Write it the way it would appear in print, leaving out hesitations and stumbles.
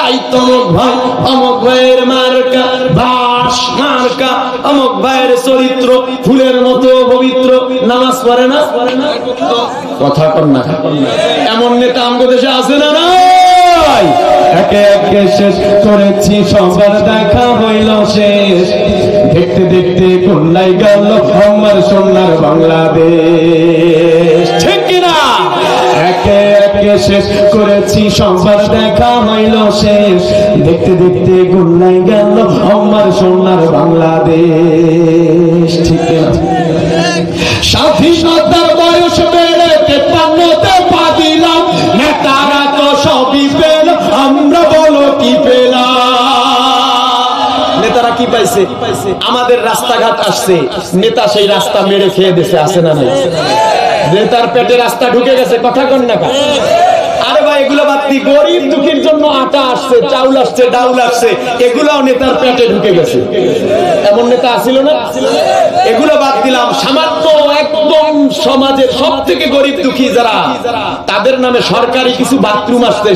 তাই তমক ভাই অমক ভাইয়ের মার্কা ভাস মার্কা, অমক ভাইয়ের চরিত্র ফুলের মতো পবিত্র, নামাজ পড়ে না, কথা কর না। এমন নেতা আমাদের দেশে আছে না নাই? একে একে শেষ করেছি সবার দেখা হইল শেষ, দেখতে দেখতে কোনলাই গেল আমার সোনার বাংলাদেশ, ঠিক কিনা? একে একে শেষ করেছি সবার দেখা হইল শেষ, দেখতে দেখতে কোনলাই গেল আমার সোনার বাংলাদেশ, ঠিক কিনা? স্বাধীনতার বয়স বেড়ে 53তে পা দিলাম, নেতারা তো সবই পেল, আমরা বলো কি পেলাম? নেতারা কি পাইছে? আমাদের রাস্তাঘাট আসছে, নেতা সেই রাস্তা মেরে খেয়ে দিয়েছে, আসে না নাই? নেতার পেটে রাস্তা ঢুকে গেছে, কথা কন না? আরে ভাই এগুলো বাদ দি, গরিব দুঃখীর জন্য আটা আসছে, চাউল আসছে, ডাউল আসছে, এগুলাও নেতার পেটে ঢুকে গেছে। এমন নেতা আসিল না? এগুলো বাদ দিলাম, সামান্য একদম সমাজের সব থেকে গরিব দুঃখী যারা, তাদের নামে সরকারি কিছু বাথরুম আসছে,